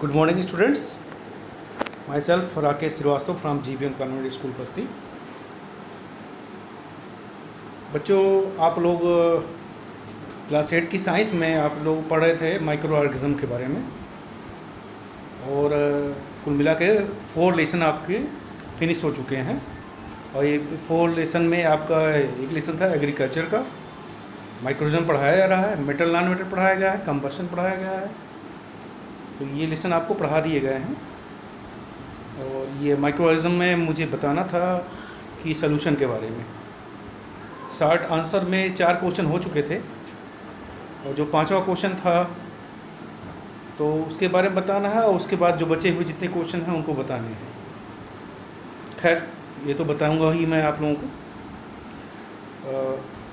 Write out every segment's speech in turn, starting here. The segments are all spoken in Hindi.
Good morning, students. Myself, Rakesh Srivastava from GBN Convent School, बस्ती। बच्चों, आप लोग क्लास 8 की साइंस में आप लोग पढ़ रहे थे माइक्रो ऑर्गेनिज्म के बारे में, और कुल मिला के 4 लेसन आपके फिनिश हो चुके हैं। और ये 4 लेसन में आपका एक लेसन था एग्रीकल्चर का, माइक्रोऑर्गेनिज्म पढ़ाया जा रहा है, मेटल नॉन मेटल पढ़ाया गया है, कंबशन पढ़ाया गया है। तो ये लेसन आपको पढ़ा दिए गए हैं। और ये माइक्रोऑर्गेनिज्म में मुझे बताना था कि सॉल्यूशन के बारे में। शॉर्ट आंसर में 4 क्वेश्चन हो चुके थे, और जो 5वां क्वेश्चन था तो उसके बारे में बताना है, और उसके बाद जो बचे हुए जितने क्वेश्चन हैं उनको बताने हैं। खैर, ये तो बताऊंगा ही मैं आप लोगों को।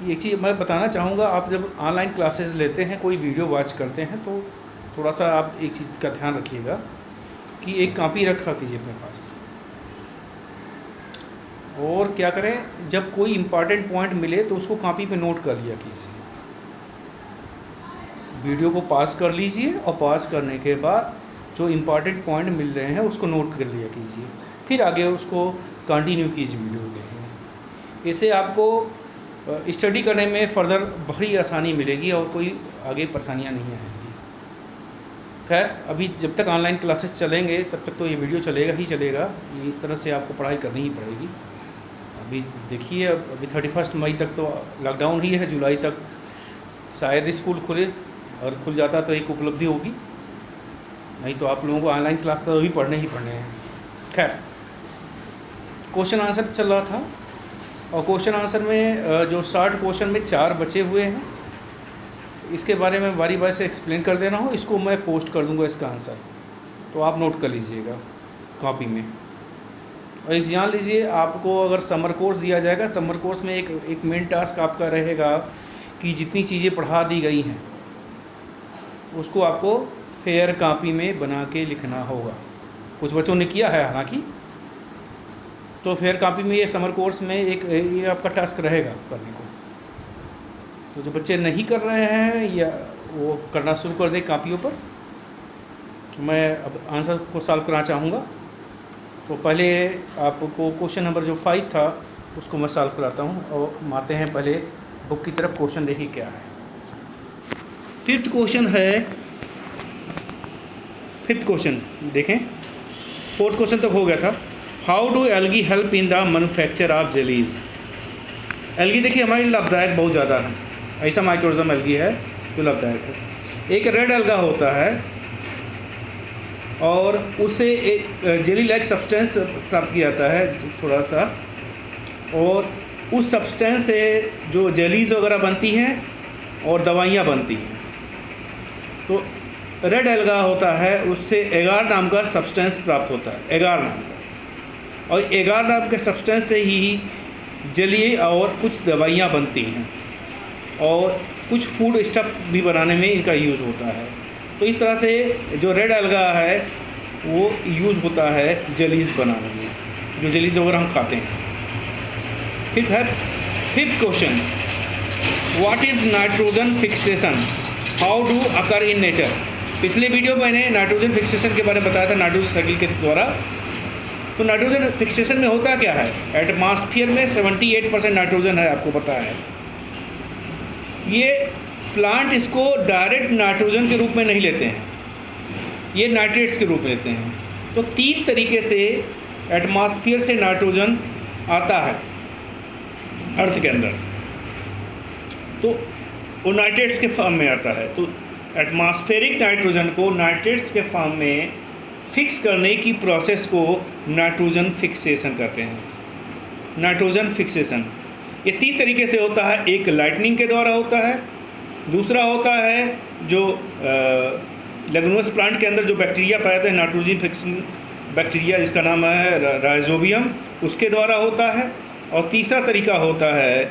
एक चीज़ मैं बताना चाहूँगा, आप जब ऑनलाइन क्लासेस लेते हैं, कोई वीडियो वॉच करते हैं, तो थोड़ा सा आप एक चीज़ का ध्यान रखिएगा कि एक कॉपी रखा कीजिए अपने पास। और क्या करें, जब कोई इम्पॉर्टेंट पॉइंट मिले तो उसको कॉपी पे नोट कर लिया कीजिए। वीडियो को पॉज कर लीजिए, और पॉज करने के बाद जो इम्पॉर्टेंट पॉइंट मिल रहे हैं उसको नोट कर लिया कीजिए, फिर आगे उसको कंटिन्यू कीजिए वीडियो देखें। इससे आपको स्टडी करने में फर्दर बड़ी आसानी मिलेगी और कोई आगे परेशानियाँ नहीं आएंगी। खैर, अभी जब तक ऑनलाइन क्लासेस चलेंगे तब तक तो ये वीडियो चलेगा ही चलेगा। ये इस तरह से आपको पढ़ाई करनी ही पड़ेगी। अभी देखिए, अभी 31 मई तक तो लॉकडाउन ही है, जुलाई तक शायद स्कूल खुले, और खुल जाता तो एक उपलब्धि होगी, नहीं तो आप लोगों को ऑनलाइन क्लास तो अभी पढ़ने ही पढ़ने हैं। खैर, क्वेश्चन आंसर चल रहा था, और क्वेश्चन आंसर में जो शॉर्ट क्वेश्चन में 4 बचे हुए हैं, इसके बारे में बारी बारी से एक्सप्लेन कर दे रहा हूँ। इसको मैं पोस्ट कर दूँगा इसका आंसर, तो आप नोट कर लीजिएगा कॉपी में। और एक जान लीजिए, आपको अगर समर कोर्स दिया जाएगा, समर कोर्स में एक मेन टास्क आपका रहेगा कि जितनी चीज़ें पढ़ा दी गई हैं उसको आपको फेयर कॉपी में बना के लिखना होगा। कुछ बच्चों ने किया है हालांकि, तो फेयर कॉपी में ये समर कोर्स में ये आपका टास्क रहेगा करने को। तो जो बच्चे नहीं कर रहे हैं या वो करना शुरू कर दें कॉपियों पर। मैं अब आंसर को सॉल्व करना चाहूँगा। तो पहले आपको क्वेश्चन नंबर जो 5 था उसको मैं सॉल्व कराता हूँ, और आते हैं पहले बुक की तरफ। क्वेश्चन देखिए क्या है। 5th क्वेश्चन है, 5th क्वेश्चन देखें। 4th क्वेश्चन तक हो गया था। How do algae help in the manufacture of jellies. Algae देखिए हमारे लिए लाभदायक बहुत ज़्यादा है। ऐसा माइक्रोऑर्गेनिज्म एल्गी है जो लाभदायक है। एक रेड एल्गा होता है, और उससे एक जेली लाइक सब्सटेंस प्राप्त किया जाता है थोड़ा सा, और उस सब्सटेंस से जो जेलीज वगैरह बनती हैं और दवाइयाँ बनती हैं। तो रेड एल्गा होता है, उससे एगार नाम का सब्सटेंस प्राप्त होता है, एगार नाम का। और एगार नाम के सब्सटेंस से ही जेली और कुछ दवाइयाँ बनती हैं, और कुछ फूड स्टफ भी बनाने में इनका यूज़ होता है। तो इस तरह से जो रेड एल्गा है वो यूज़ होता है जेलीज़ बनाने में, जो जेलीज़ वगैरह हम खाते हैं। Fifth question, what is nitrogen fixation, how do occur in nature. पिछले वीडियो में मैंने नाइट्रोजन फिक्सेशन के बारे में बताया था नाइट्रोजन साइकिल के द्वारा। तो नाइट्रोजन फिक्सेशन में होता क्या है, एटमॉस्फेयर में 78% नाइट्रोजन है, आपको पता है। ये प्लांट इसको डायरेक्ट नाइट्रोजन के रूप में नहीं लेते हैं, ये नाइट्रेट्स के रूप में लेते हैं। तो 3 तरीके से एटमॉस्फेयर से नाइट्रोजन आता है अर्थ के अंदर, तो वो नाइट्रेट्स के फॉर्म में आता है। तो एटमॉस्फेरिक नाइट्रोजन को नाइट्रेट्स के फॉर्म में फिक्स करने की प्रोसेस को नाइट्रोजन फिक्सेशन कहते हैं। नाइट्रोजन फिक्सेशन ये 3 तरीके से होता है। एक लाइटनिंग के द्वारा होता है, दूसरा होता है जो लेगुमिनस प्लांट के अंदर जो बैक्टीरिया पाया जाता है, नाइट्रोजन फिक्सिंग बैक्टीरिया जिसका नाम है राइजोबियम, उसके द्वारा होता है। और तीसरा तरीका होता है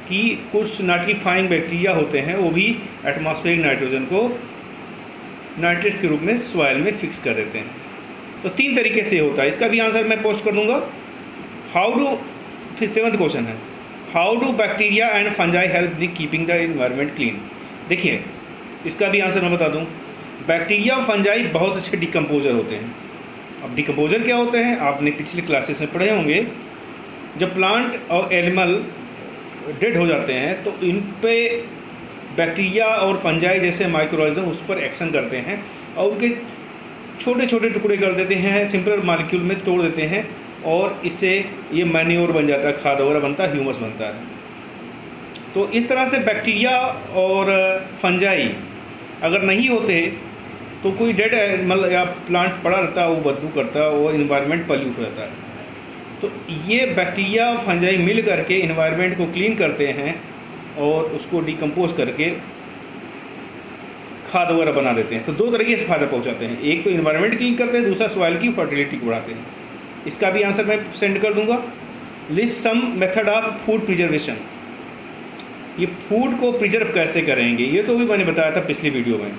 कि कुछ नाइट्रीफाइंग बैक्टीरिया होते हैं, वो भी एटमॉस्फेरिक नाइट्रोजन को नाइट्रेट्स के रूप में सॉइल में फिक्स कर देते हैं। तो 3 तरीके से होता है। इसका भी आंसर मैं पोस्ट कर दूंगा। हाउ डू, फिर 7th क्वेश्चन है, how do bacteria and fungi help the keeping the environment clean. देखिए, इसका भी आंसर मैं बता दूं। बैक्टीरिया फंजाई बहुत अच्छे डिकम्पोजर होते हैं। अब डिकम्पोजर क्या होते हैं आपने पिछले क्लासेस में पढ़े होंगे। जब प्लांट और एनिमल डेड हो जाते हैं तो इन पे बैक्टीरिया और फंजाई जैसे माइक्रोऑर्गेनिज्म उस पर एक्शन करते हैं और उनके छोटे छोटे टुकड़े कर देते हैं, सिंपल मॉलिक्यूल में तोड़ देते हैं और इससे ये मैन्योर बन जाता है, खाद वगैरह बनता है, ह्यूमस बनता है। तो इस तरह से बैक्टीरिया और फंजाई अगर नहीं होते तो कोई डेड एनिमल या प्लांट पड़ा रहता है, वो बदबू करता है और इन्वायरमेंट पॉल्यूट हो जाता है। तो ये बैक्टीरिया फंजाई मिल करके इन्वायरमेंट को क्लीन करते हैं और उसको डिकम्पोज करके खाद वगैरह बना देते हैं। तो दो तरीके से फायदा पहुंचाते हैं, एक तो इन्वायरमेंट क्लीन करते हैं, दूसरा सॉइल की फर्टिलिटी को बढ़ाते हैं। इसका भी आंसर मैं सेंड कर दूंगा। List some method of food preservation. ये फूड को प्रिजर्व कैसे करेंगे ये तो भी मैंने बताया था पिछली वीडियो में।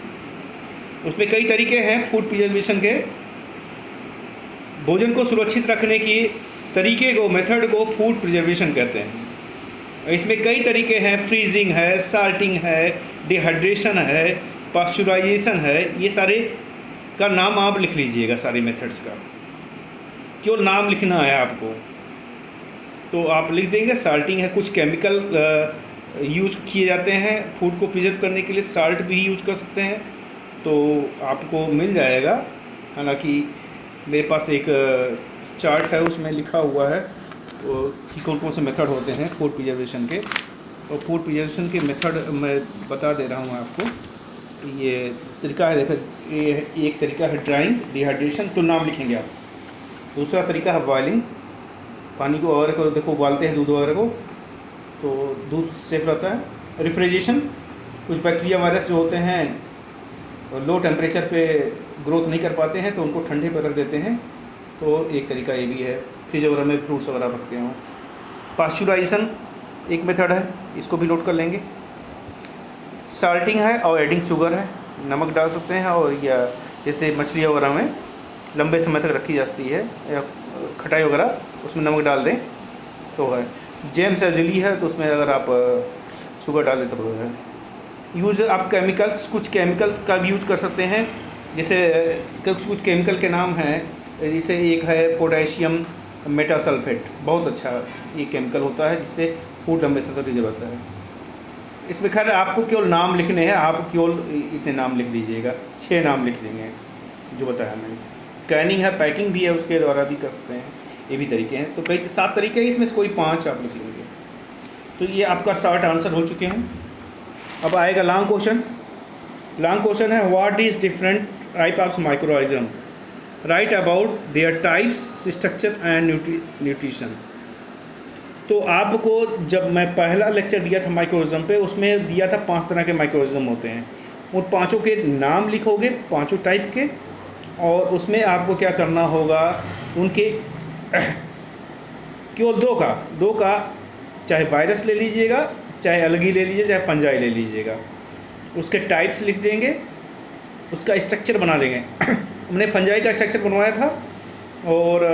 उसमें कई तरीके हैं फूड प्रिजर्वेशन के। भोजन को सुरक्षित रखने की तरीके को, मेथड को फूड प्रिजर्वेशन कहते हैं। इसमें कई तरीके हैं, फ्रीजिंग है, साल्टिंग है, डिहाइड्रेशन है, पास्चुराइजेशन है। ये सारे का नाम आप लिख लीजिएगा, सारे मेथड्स का क्यों नाम लिखना है आपको तो आप लिख देंगे। साल्टिंग है, कुछ केमिकल यूज किए जाते हैं फूड को प्रिजर्व करने के लिए, साल्ट भी यूज कर सकते हैं तो आपको मिल जाएगा। हालांकि मेरे पास एक चार्ट है उसमें लिखा हुआ है कि कौन कौन से मेथड होते हैं फूड प्रिजर्वेशन के। और फूड प्रिजर्वेशन के मेथड मैं बता दे रहा हूँ आपको। ये तरीका है, देखो ये एक तरीका है ड्राइंग, डिहाइड्रेशन, तो नाम लिखेंगे आप। दूसरा तरीका है बॉइलिंग, पानी को वगैरह को देखो उबालते हैं दूध वगैरह को तो दूध सेफ रहता है। रेफ्रिजरेशन, कुछ बैक्टीरिया वायरस जो होते हैं लो टेम्परेचर पे ग्रोथ नहीं कर पाते हैं तो उनको ठंडे पर रख देते हैं, तो एक तरीका ये भी है। फ्रिज वगैरह में फ्रूट्स वगैरह रखते हैं। पास्चुराइजेशन एक मेथड है, इसको भी नोट कर लेंगे। साल्टिंग है और एडिंग शुगर है, नमक डाल सकते हैं। और या जैसे मछली वगैरह में लंबे समय तक रखी जाती है या खटाई वगैरह, उसमें नमक डाल दें तो है। जेम्स या जेली है तो उसमें अगर आप शुगर डाल दें तो है। यूज़ आप केमिकल्स, कुछ केमिकल्स का भी यूज कर सकते हैं। जैसे कुछ केमिकल के नाम हैं, जैसे एक है पोटेशियम मेटासल्फेट, बहुत अच्छा ये केमिकल होता है जिससे फूड लंबे समय तक प्रिजर्व रहता है। इसमें खैर आपको केवल नाम लिखने हैं, आप केवल इतने नाम लिख लीजिएगा, 6 नाम लिख देंगे जो बताया मैंने। कैनिंग है, पैकिंग भी है, उसके द्वारा भी कर सकते हैं, ये भी तरीके हैं। तो कई 7 तरीके हैं, इसमें से कोई 5 आप लिख लेंगे। तो ये आपका शॉर्ट आंसर हो चुके हैं। अब आएगा लॉन्ग क्वेश्चन। लॉन्ग क्वेश्चन है what is different type of microorganism, right about their types, structure and nutrition. तो आपको जब मैं पहला लेक्चर दिया था माइक्रोऑर्गेनिज्म पे, उसमें दिया था 5 तरह के माइक्रोऑर्गेनिज्म होते हैं। उन 5 के नाम लिखोगे, 5 टाइप के, और उसमें आपको क्या करना होगा, उनके केवल 2 का चाहे वायरस ले लीजिएगा, चाहे अलगी ले लीजिए, चाहे फंजाई ले लीजिएगा, उसके टाइप्स लिख देंगे, उसका स्ट्रक्चर बना देंगे। हमने फंजाई का स्ट्रक्चर बनवाया था और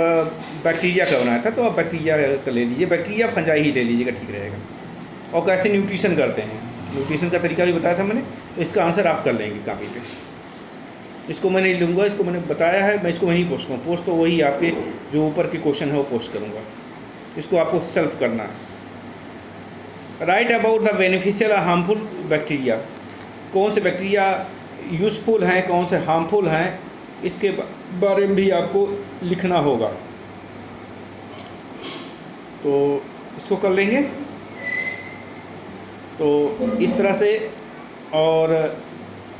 बैक्टीरिया का बनाया था, तो आप बैक्टीरिया का ले लीजिए, बैक्टीरिया फंजाई ही ले लीजिएगा, ठीक रहेगा। और कैसे न्यूट्रिशन करते हैं, न्यूट्रिशन का तरीका भी बताया था मैंने, तो इसका आंसर आप कर लेंगे कापी पे। इसको मैं नहीं लूँगा, इसको मैंने बताया है, मैं इसको वहीं पोस्ट करूँ। पोस्ट तो वही आपके जो ऊपर के क्वेश्चन है वो पोस्ट करूँगा, इसको आपको सेल्फ करना है। राइट अबाउट द बेनिफिशियल और हार्मफुल बैक्टीरिया, कौन से बैक्टीरिया यूज़फुल हैं, कौन से हार्मफुल हैं, इसके बारे में भी आपको लिखना होगा। तो इसको कर लेंगे तो इस तरह से। और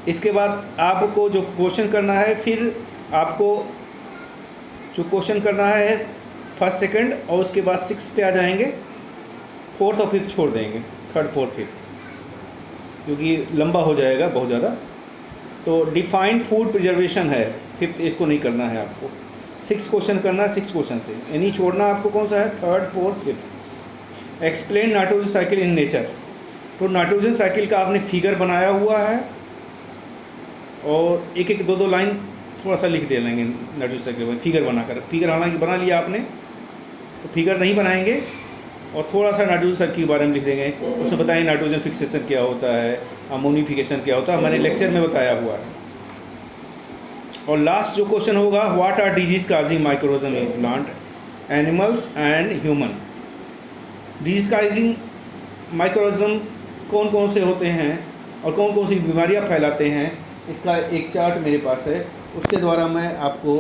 इसके बाद आपको जो क्वेश्चन करना है, फिर आपको जो क्वेश्चन करना है 1st, 2nd, और उसके बाद 6 पे आ जाएंगे, 4th और 5th छोड़ देंगे, 3rd, 4th, 5th, क्योंकि लंबा हो जाएगा बहुत ज़्यादा। तो डिफाइंड फूड प्रिजर्वेशन है 5th, इसको नहीं करना है आपको। 6 क्वेश्चन करना है, 6 क्वेश्चन से यानी छोड़ना आपको कौन सा है, 3rd, 4th, 5th। Explain nitrogen cycle in nature, तो नाइट्रोजन साइकिल का आपने फिगर बनाया हुआ है और एक 2 लाइन थोड़ा सा लिख दे लेंगे नाइट्रोजन साइकिल में, फिगर बनाकर। फिगर हालांकि बना लिया आपने, तो फिगर नहीं बनाएंगे और थोड़ा सा नाइट्रोजन साइकिल के बारे में लिख देंगे। उसमें बताएंगे नाइट्रोजन फिक्सेशन क्या होता है, अमोनिफिकेशन क्या होता है, मैंने लेक्चर में बताया हुआ है। और लास्ट जो क्वेश्चन होगा, what are disease causing microorganism in plant, animals and human. Disease causing microorganism कौन कौन से होते हैं और कौन कौन सी बीमारियां फैलाते हैं, इसका एक चार्ट मेरे पास है, उसके द्वारा मैं आपको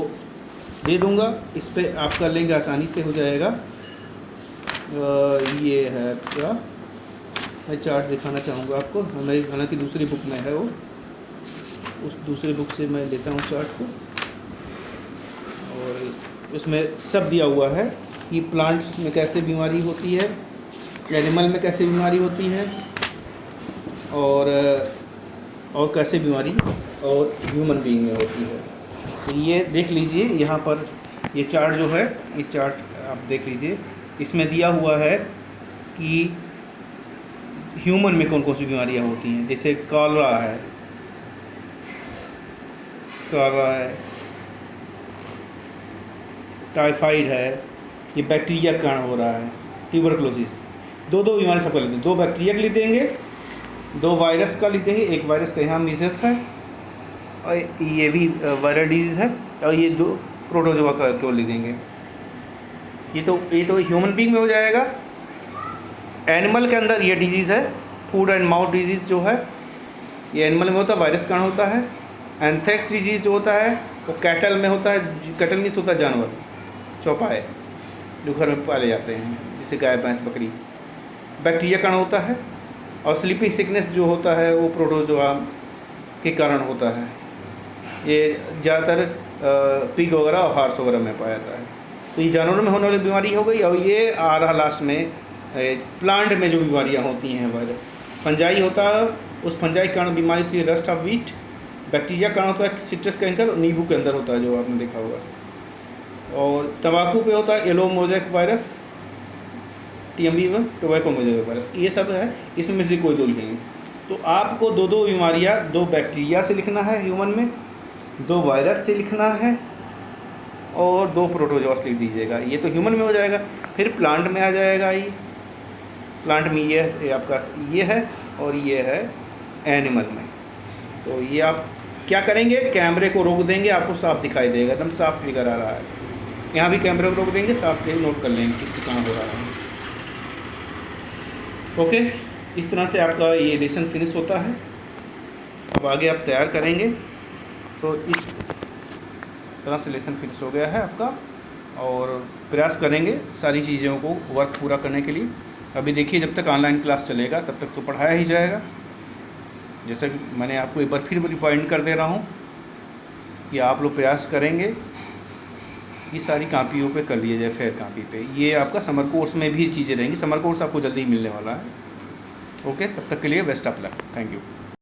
दे दूंगा। इस पर आप कर लेंगे, आसानी से हो जाएगा। ये है आपका, मैं चार्ट दिखाना चाहूँगा आपको। हमें हालांकि दूसरी बुक में है वो, उस दूसरी बुक से मैं लेता हूँ चार्ट को, और उसमें सब दिया हुआ है कि प्लांट्स में कैसे बीमारी होती है, एनिमल में कैसे बीमारी होती है, और कैसे बीमारी और ह्यूमन बीइंग में होती है। तो ये देख लीजिए, यहाँ पर ये चार्ट जो है, इस चार्ट आप देख लीजिए, इसमें दिया हुआ है कि ह्यूमन में कौन कौन सी बीमारियाँ होती हैं। जैसे कॉलरा है, टाइफाइड है, ये बैक्टीरिया के कारण हो रहा है। ट्यूबरकुलोसिस, दो बीमारी सबका लेते हैं, 2 बैक्टीरिया के लिए देंगे, 2 वायरस का लेते हैं। एक वायरस का यहाँ मीजल्स है, और ये भी वायरल डिजीज़ है, और ये 2 प्रोटोजोआ का क्यों ले देंगे। ये तो ह्यूमन बीइंग में हो जाएगा। एनिमल के अंदर ये डिजीज़ है, फूड एंड माउथ डिजीज़ जो है, ये एनिमल में होता है, वायरस कारण होता है। एंथ्रेक्स डिजीज़ जो होता है वो कैटल में होता है। कैटल मीन्स होता है जानवर, चौपाए जो घर में पाले जाते हैं, जैसे गाय, भैंस, बकरी। बैक्टीरिया कारण होता है। और स्लीपिंग सिकनेस जो होता है वो प्रोटोजोआ के कारण होता है। ये ज़्यादातर पिग वगैरह और हार्स वगैरह में पाया जाता है। तो ये जानवरों में होने वाली बीमारी हो गई। और ये आ रहा लास्ट में प्लांट में जो बीमारियाँ होती हैं, वायरस फंजाई होता है, उस फंजाई के कारण बीमारी होती है रस्ट ऑफ व्हीट। बैक्टीरिया कारण होता है सिट्रस कैंकर, और नींबू के अंदर होता है जो आपने देखा होगा। और तंबाकू पे होता है येलो मोज़ेक वायरस, TMV में टोबैको मोज़ेक वायरस। ये सब है, इसमें से कोई 2 लिखेंगे। तो आपको 2 बीमारियाँ, 2 बैक्टीरिया से लिखना है ह्यूमन में, 2 वायरस से लिखना है, और 2 प्रोटोजोआस लिख दीजिएगा। ये तो ह्यूमन में हो जाएगा। फिर प्लांट में आ जाएगा। ये प्लांट में ये आपका ये है, और ये है एनिमल में। तो ये आप क्या करेंगे, कैमरे को रोक देंगे, आपको साफ दिखाई देगा, एकदम साफ फिगर आ रहा है। यहाँ भी कैमरे को रोक देंगे, साफ नोट कर लेंगे किसके कहाँ हो रहा है। ओके, इस तरह से आपका ये लेसन फिनिश होता है। अब आगे आप तैयार करेंगे। तो इस तरह से लेसन फिनिश हो गया है आपका, और प्रयास करेंगे सारी चीज़ों को वर्क पूरा करने के लिए। अभी देखिए, जब तक ऑनलाइन क्लास चलेगा तब तक तो पढ़ाया ही जाएगा। जैसा कि मैंने आपको एक बार फिर रिमाइंड कर दे रहा हूँ कि आप लोग प्रयास करेंगे कि सारी कापियों पे कर लिए जाए, फेयर कापी पे। ये आपका समर कोर्स में भी चीज़ें रहेंगी। समर कोर्स आपको जल्दी ही मिलने वाला है। ओके, तब तक के लिए best of luck. Thank you.